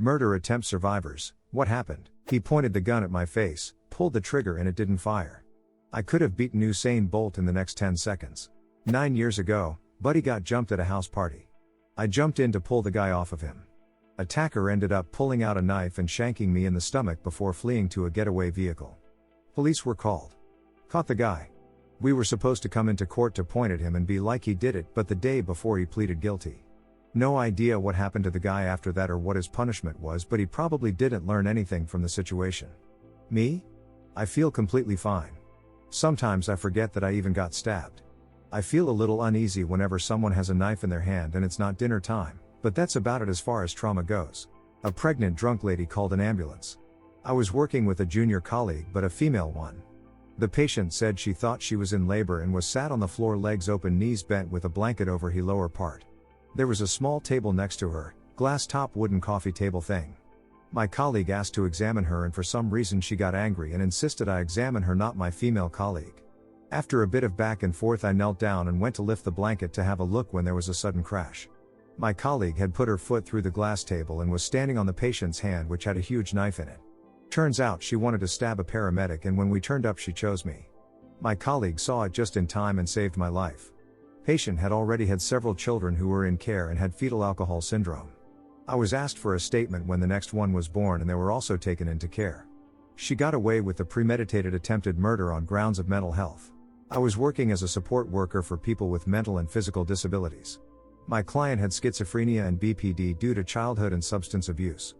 Murder attempt survivors, what happened? He pointed the gun at my face, pulled the trigger and it didn't fire. I could have beaten Usain Bolt in the next 10 seconds. 9 years ago, Buddy got jumped at a house party. I jumped in to pull the guy off of him. Attacker ended up pulling out a knife and shanking me in the stomach before fleeing to a getaway vehicle. Police were called. Caught the guy. We were supposed to come into court to point at him and be like he did it, but the day before he pleaded guilty. No idea what happened to the guy after that or what his punishment was, but he probably didn't learn anything from the situation. Me? I feel completely fine. Sometimes I forget that I even got stabbed. I feel a little uneasy whenever someone has a knife in their hand and it's not dinner time, but that's about it as far as trauma goes. A pregnant drunk lady called an ambulance. I was working with a junior colleague, but a female one. The patient said she thought she was in labor and was sat on the floor, legs open, knees bent, with a blanket over her lower part. There was a small table next to her, glass top wooden coffee table thing. My colleague asked to examine her and for some reason she got angry and insisted I examine her, not my female colleague. After a bit of back and forth, I knelt down and went to lift the blanket to have a look when there was a sudden crash. My colleague had put her foot through the glass table and was standing on the patient's hand, which had a huge knife in it. Turns out she wanted to stab a paramedic, and when we turned up she chose me. My colleague saw it just in time and saved my life. Patient had already had several children who were in care and had fetal alcohol syndrome. I was asked for a statement when the next one was born and they were also taken into care. She got away with the premeditated attempted murder on grounds of mental health. I was working as a support worker for people with mental and physical disabilities. My client had schizophrenia and BPD due to childhood and substance abuse.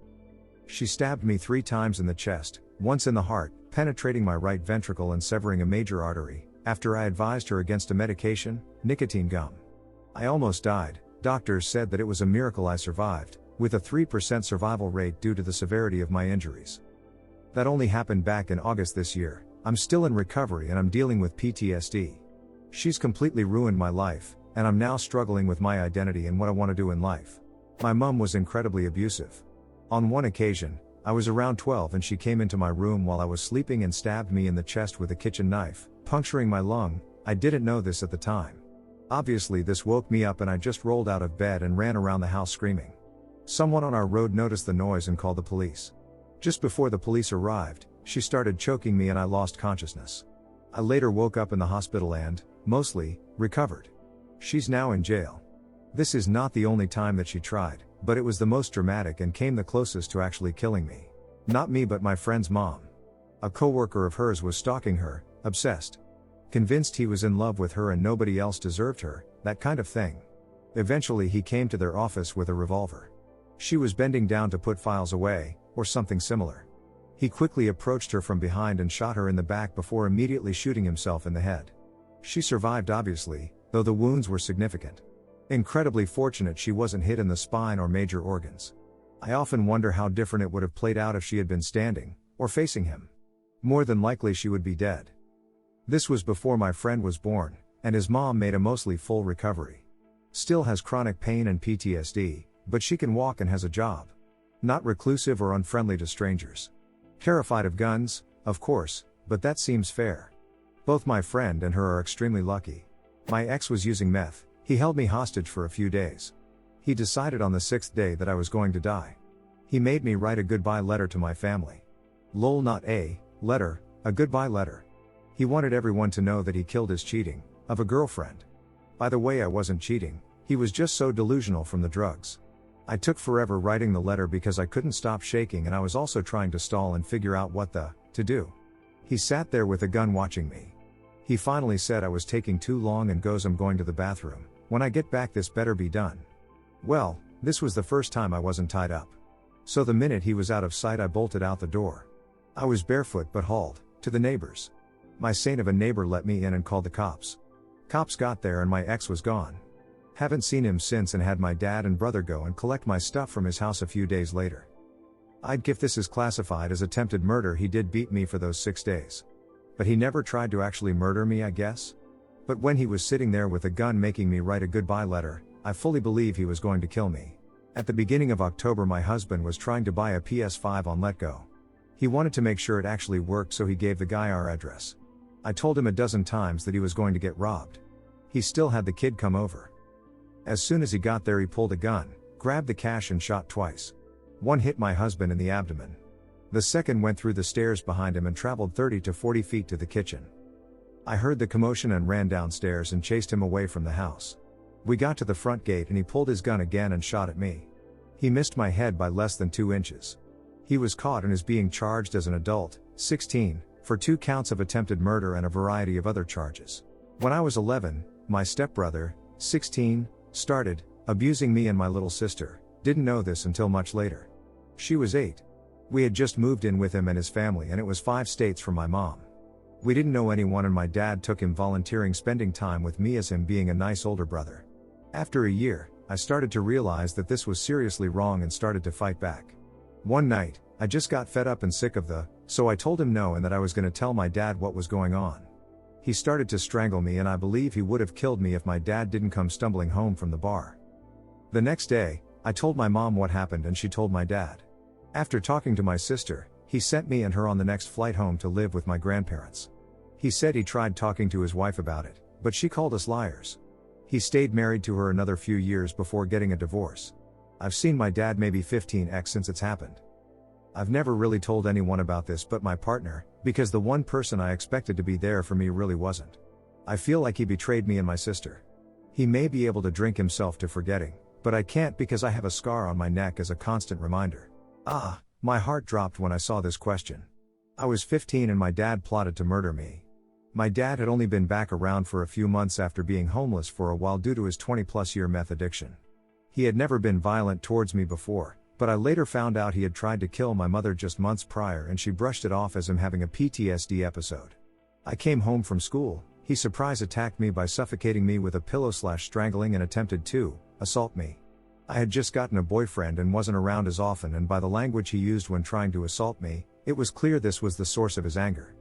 She stabbed me 3 times in the chest, once in the heart, penetrating my right ventricle and severing a major artery, after I advised her against a medication, nicotine gum. I almost died. Doctors said that it was a miracle I survived, with a 3% survival rate due to the severity of my injuries. That only happened back in August this year. I'm still in recovery and I'm dealing with PTSD. She's completely ruined my life, and I'm now struggling with my identity and what I want to do in life. My mom was incredibly abusive. On one occasion, I was around 12 and she came into my room while I was sleeping and stabbed me in the chest with a kitchen knife, puncturing my lung. I didn't know this at the time. Obviously this woke me up and I just rolled out of bed and ran around the house screaming. Someone on our road noticed the noise and called the police. Just before the police arrived, she started choking me and I lost consciousness. I later woke up in the hospital and, mostly, recovered. She's now in jail. This is not the only time that she tried, but it was the most dramatic and came the closest to actually killing me. Not me, but my friend's mom. A coworker of hers was stalking her, obsessed. Convinced he was in love with her and nobody else deserved her, that kind of thing. Eventually he came to their office with a revolver. She was bending down to put files away, or something similar. He quickly approached her from behind and shot her in the back before immediately shooting himself in the head. She survived obviously, though the wounds were significant. Incredibly fortunate she wasn't hit in the spine or major organs. I often wonder how different it would have played out if she had been standing, or facing him. More than likely she would be dead. This was before my friend was born, and his mom made a mostly full recovery. Still has chronic pain and PTSD, but she can walk and has a job. Not reclusive or unfriendly to strangers. Terrified of guns, of course, but that seems fair. Both my friend and her are extremely lucky. My ex was using meth. He held me hostage for a few days. He decided on the 6th day that I was going to die. He made me write a goodbye letter to my family. Lol, not a letter, a goodbye letter. He wanted everyone to know that he killed his cheating, of a girlfriend. By the way, I wasn't cheating, he was just so delusional from the drugs. I took forever writing the letter because I couldn't stop shaking and I was also trying to stall and figure out what to do. He sat there with a gun watching me. He finally said I was taking too long and goes, "I'm going to the bathroom. When I get back this better be done." Well, this was the first time I wasn't tied up. So the minute he was out of sight I bolted out the door. I was barefoot but hauled to the neighbors. My saint of a neighbor let me in and called the cops. Cops got there and my ex was gone. Haven't seen him since and had my dad and brother go and collect my stuff from his house a few days later. If this is classified as attempted murder, he did beat me for those 6 days. But he never tried to actually murder me, I guess? But when he was sitting there with a gun making me write a goodbye letter, I fully believe he was going to kill me. At the beginning of October my husband was trying to buy a PS5 on Letgo. He wanted to make sure it actually worked, so he gave the guy our address. I told him a dozen times that he was going to get robbed. He still had the kid come over. As soon as he got there he pulled a gun, grabbed the cash and shot twice. One hit my husband in the abdomen. The second went through the stairs behind him and traveled 30 to 40 feet to the kitchen. I heard the commotion and ran downstairs and chased him away from the house. We got to the front gate and he pulled his gun again and shot at me. He missed my head by less than 2 inches. He was caught and is being charged as an adult, 16, for 2 counts of attempted murder and a variety of other charges. When I was 11, my stepbrother, 16, started abusing me and my little sister. Didn't know this until much later. She was 8. We had just moved in with him and his family and it was 5 states from my mom. We didn't know anyone and my dad took him volunteering spending time with me as him being a nice older brother. After a year, I started to realize that this was seriously wrong and started to fight back. One night, I just got fed up and sick of so I told him no and that I was going to tell my dad what was going on. He started to strangle me and I believe he would have killed me if my dad didn't come stumbling home from the bar. The next day, I told my mom what happened and she told my dad. After talking to my sister, he sent me and her on the next flight home to live with my grandparents. He said he tried talking to his wife about it, but she called us liars. He stayed married to her another few years before getting a divorce. I've seen my dad maybe 15x since it's happened. I've never really told anyone about this but my partner, because the one person I expected to be there for me really wasn't. I feel like he betrayed me and my sister. He may be able to drink himself to forgetting, but I can't because I have a scar on my neck as a constant reminder. My heart dropped when I saw this question. I was 15 and my dad plotted to murder me. My dad had only been back around for a few months after being homeless for a while due to his 20+ year meth addiction. He had never been violent towards me before, but I later found out he had tried to kill my mother just months prior and she brushed it off as him having a PTSD episode. I came home from school, he surprise attacked me by suffocating me with a pillow / strangling and attempted to assault me. I had just gotten a boyfriend and wasn't around as often and by the language he used when trying to assault me, it was clear this was the source of his anger.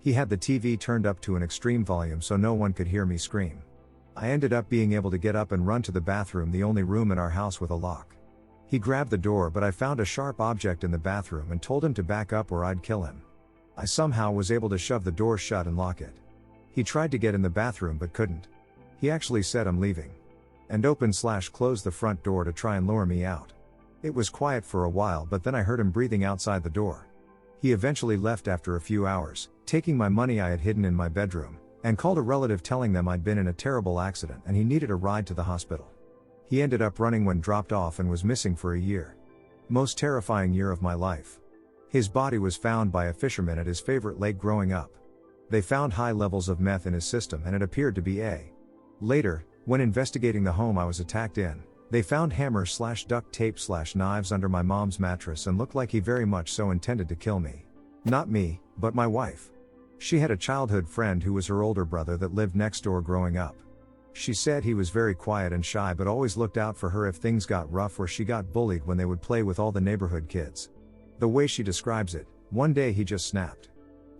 He had the TV turned up to an extreme volume so no one could hear me scream. I ended up being able to get up and run to the bathroom, the only room in our house with a lock. He grabbed the door but I found a sharp object in the bathroom and told him to back up or I'd kill him. I somehow was able to shove the door shut and lock it. He tried to get in the bathroom but couldn't. He actually said I'm leaving. And opened/closed the front door to try and lure me out. It was quiet for a while but then I heard him breathing outside the door. He eventually left after a few hours, taking my money I had hidden in my bedroom, and called a relative telling them I'd been in a terrible accident and he needed a ride to the hospital. He ended up running when dropped off and was missing for a year. Most terrifying year of my life. His body was found by a fisherman at his favorite lake growing up. They found high levels of meth in his system and it appeared to be A. Later, when investigating the home I was attacked in, they found hammer/duct tape/knives under my mom's mattress and looked like he very much so intended to kill me. Not me, but my wife. She had a childhood friend who was her older brother that lived next door growing up. She said he was very quiet and shy but always looked out for her if things got rough or she got bullied when they would play with all the neighborhood kids. The way she describes it, one day he just snapped.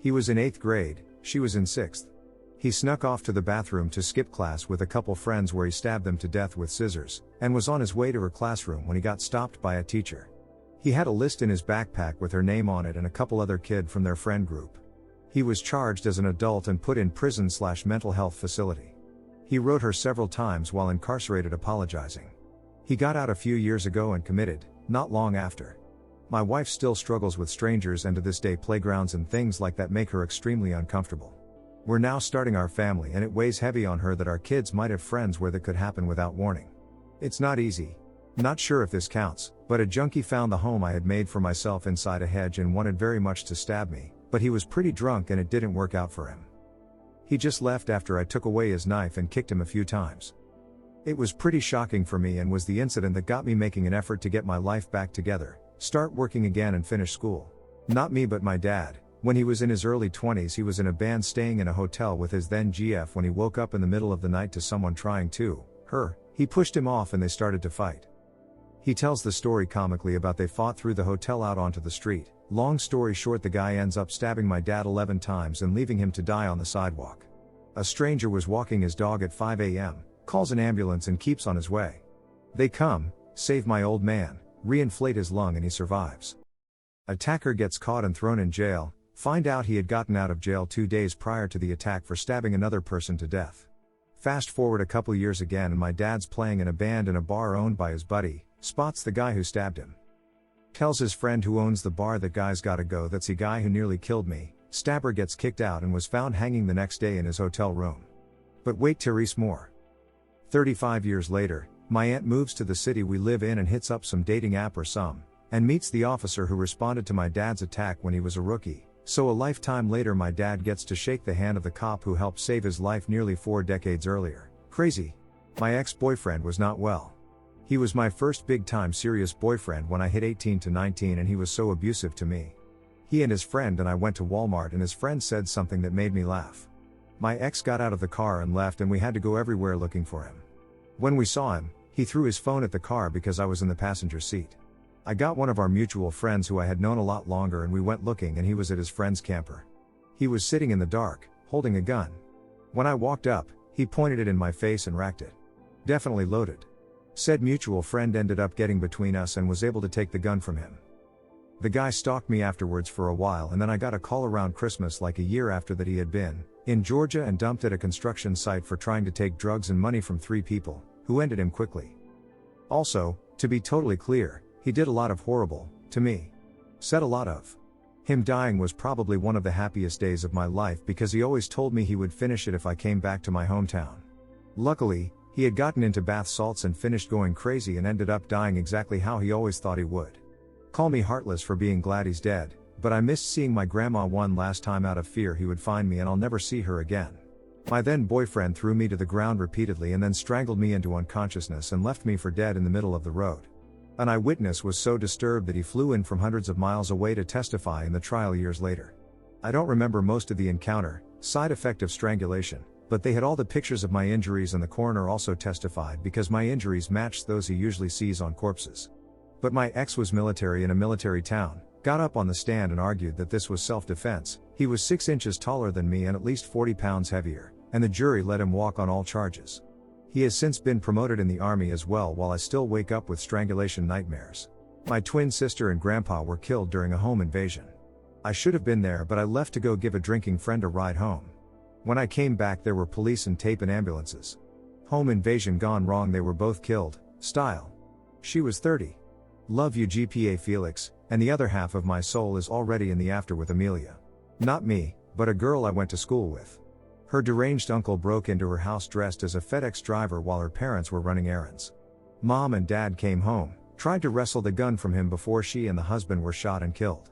He was in 8th grade, she was in 6th. He snuck off to the bathroom to skip class with a couple friends where he stabbed them to death with scissors, and was on his way to her classroom when he got stopped by a teacher. He had a list in his backpack with her name on it and a couple other kids from their friend group. He was charged as an adult and put in prison/mental health facility. He wrote her several times while incarcerated apologizing. He got out a few years ago and committed, not long after. My wife still struggles with strangers and to this day playgrounds and things like that make her extremely uncomfortable. We're now starting our family and it weighs heavy on her that our kids might have friends where that could happen without warning. It's not easy. Not sure if this counts, but a junkie found the home I had made for myself inside a hedge and wanted very much to stab me, but he was pretty drunk and it didn't work out for him. He just left after I took away his knife and kicked him a few times. It was pretty shocking for me and was the incident that got me making an effort to get my life back together, start working again and finish school. Not me but my dad. When he was in his early 20s he was in a band staying in a hotel with his then GF when he woke up in the middle of the night to someone trying to, he pushed him off and they started to fight. He tells the story comically about they fought through the hotel out onto the street. Long story short, the guy ends up stabbing my dad 11 times and leaving him to die on the sidewalk. A stranger was walking his dog at 5 a.m., calls an ambulance and keeps on his way. They come, save my old man, re-inflate his lung and he survives. Attacker gets caught and thrown in jail, find out he had gotten out of jail 2 days prior to the attack for stabbing another person to death. Fast forward a couple years again and my dad's playing in a band in a bar owned by his buddy, spots the guy who stabbed him. Tells his friend who owns the bar that guy's gotta go, that's the guy who nearly killed me. Stabber gets kicked out and was found hanging the next day in his hotel room. But wait to read more. 35 years later, my aunt moves to the city we live in and hits up some dating app or some, and meets the officer who responded to my dad's attack when he was a rookie. So a lifetime later my dad gets to shake the hand of the cop who helped save his life nearly 4 decades earlier. Crazy. My ex-boyfriend was not well. He was my first big-time serious boyfriend when I hit 18 to 19, and he was so abusive to me. He and his friend and I went to Walmart, and his friend said something that made me laugh. My ex got out of the car and left, and we had to go everywhere looking for him. When we saw him, he threw his phone at the car because I was in the passenger seat. I got one of our mutual friends who I had known a lot longer, and we went looking, and he was at his friend's camper. He was sitting in the dark, holding a gun. When I walked up, he pointed it in my face and racked it. Definitely loaded. Said mutual friend ended up getting between us and was able to take the gun from him. The guy stalked me afterwards for a while, and then I got a call around Christmas like a year after that he had been in Georgia and dumped at a construction site for trying to take drugs and money from 3 people, who ended him quickly. Also, to be totally clear, he did a lot of horrible, to me. Said a lot of. Him dying was probably one of the happiest days of my life because he always told me he would finish it if I came back to my hometown. Luckily, he had gotten into bath salts and finished going crazy and ended up dying exactly how he always thought he would. Call me heartless for being glad he's dead, but I missed seeing my grandma one last time out of fear he would find me and I'll never see her again. My then boyfriend threw me to the ground repeatedly and then strangled me into unconsciousness and left me for dead in the middle of the road. An eyewitness was so disturbed that he flew in from hundreds of miles away to testify in the trial years later. I don't remember most of the encounter, side effect of strangulation, but they had all the pictures of my injuries, and the coroner also testified because my injuries matched those he usually sees on corpses. But my ex was military in a military town, got up on the stand and argued that this was self-defense. He was 6 inches taller than me and at least 40 pounds heavier, and the jury let him walk on all charges. He has since been promoted in the army as well, while I still wake up with strangulation nightmares. My twin sister and grandpa were killed during a home invasion. I should have been there, but I left to go give a drinking friend a ride home. When I came back there were police and tape and ambulances. Home invasion gone wrong, they were both killed, style. She was 30. Love you GPA Felix, and the other half of my soul is already in the after with Amelia. Not me, but a girl I went to school with. Her deranged uncle broke into her house dressed as a FedEx driver while her parents were running errands. Mom and dad came home, tried to wrestle the gun from him before she and the husband were shot and killed.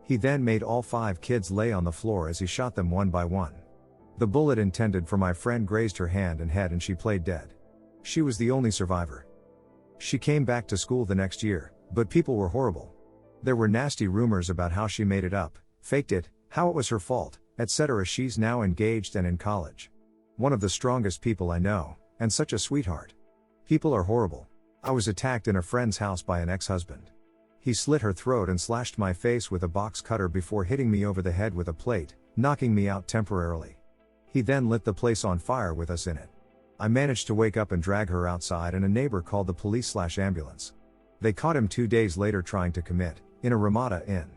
He then made all 5 kids lay on the floor as he shot them one by one. The bullet intended for my friend grazed her hand and head and she played dead. She was the only survivor. She came back to school the next year, but people were horrible. There were nasty rumors about how she made it up, faked it, how it was her fault, etc. She's now engaged and in college. One of the strongest people I know, and such a sweetheart. People are horrible. I was attacked in a friend's house by an ex-husband. He slit her throat and slashed my face with a box cutter before hitting me over the head with a plate, knocking me out temporarily. He then lit the place on fire with us in it. I managed to wake up and drag her outside, and a neighbor called the police/ambulance. They caught him 2 days later trying to commit, in a Ramada Inn.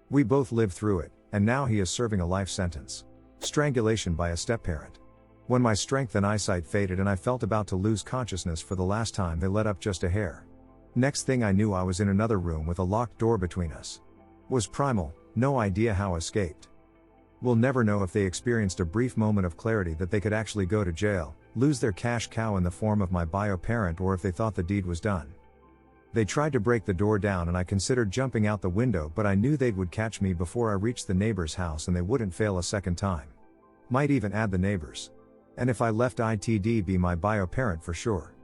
We both lived through it, and now he is serving a life sentence. Strangulation by a step-parent. When my strength and eyesight faded and I felt about to lose consciousness for the last time, they let up just a hair. Next thing I knew I was in another room with a locked door between us. Was primal, no idea how escaped. We'll never know if they experienced a brief moment of clarity that they could actually go to jail, lose their cash cow in the form of my bio parent, or if they thought the deed was done. They tried to break the door down and I considered jumping out the window, but I knew they would catch me before I reached the neighbor's house and they wouldn't fail a second time. Might even add the neighbors. And if I left it'd be my bio parent for sure.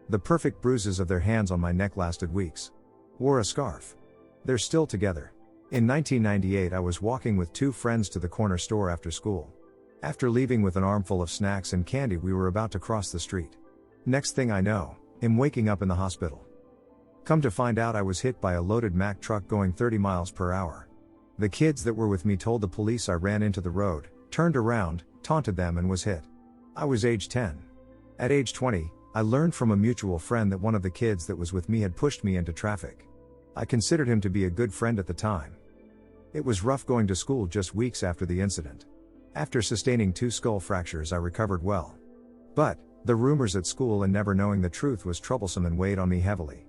The perfect bruises of their hands on my neck lasted weeks. Wore a scarf. They're still together. In 1998 I was walking with 2 friends to the corner store after school. After leaving with an armful of snacks and candy, we were about to cross the street. Next thing I know, I'm waking up in the hospital. Come to find out I was hit by a loaded Mack truck going 30 miles per hour. The kids that were with me told the police I ran into the road, turned around, taunted them and was hit. I was age 10. At age 20, I learned from a mutual friend that one of the kids that was with me had pushed me into traffic. I considered him to be a good friend at the time. It was rough going to school just weeks after the incident. After sustaining 2 skull fractures I recovered well. But, the rumors at school and never knowing the truth was troublesome and weighed on me heavily.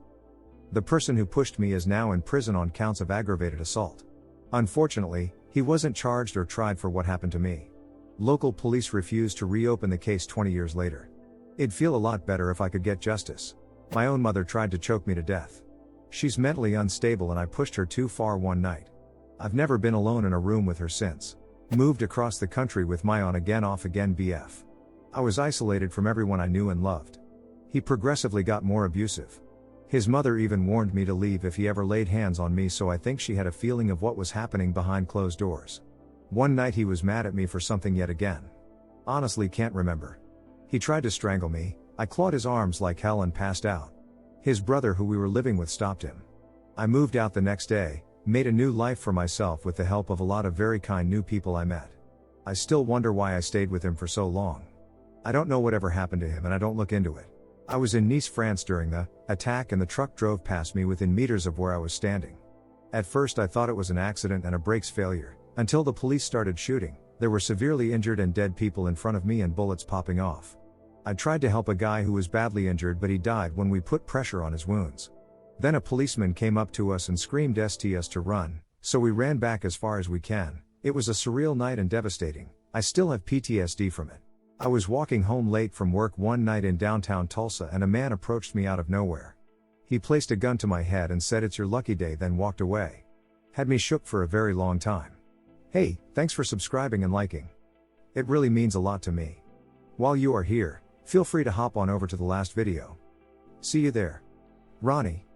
The person who pushed me is now in prison on counts of aggravated assault. Unfortunately, he wasn't charged or tried for what happened to me. Local police refused to reopen the case 20 years later. It'd feel a lot better if I could get justice. My own mother tried to choke me to death. She's mentally unstable and I pushed her too far one night. I've never been alone in a room with her since. Moved across the country with my on again off again BF. I was isolated from everyone I knew and loved. He progressively got more abusive. His mother even warned me to leave if he ever laid hands on me, so I think she had a feeling of what was happening behind closed doors. One night he was mad at me for something yet again. Honestly can't remember. He tried to strangle me, I clawed his arms like hell and passed out. His brother who we were living with stopped him. I moved out the next day, made a new life for myself with the help of a lot of very kind new people I met. I still wonder why I stayed with him for so long. I don't know whatever happened to him and I don't look into it. I was in Nice, France during the attack and the truck drove past me within meters of where I was standing. At first I thought it was an accident and a brakes failure, until the police started shooting. There were severely injured and dead people in front of me and bullets popping off. I tried to help a guy who was badly injured, but he died when we put pressure on his wounds. Then a policeman came up to us and screamed us to run, so we ran back as far as we can. It was a surreal night and devastating. I still have PTSD from it. I was walking home late from work one night in downtown Tulsa and a man approached me out of nowhere. He placed a gun to my head and said, "It's your lucky day," then walked away. Had me shook for a very long time. Hey, thanks for subscribing and liking. It really means a lot to me. While you are here, feel free to hop on over to the last video. See you there. Ronnie.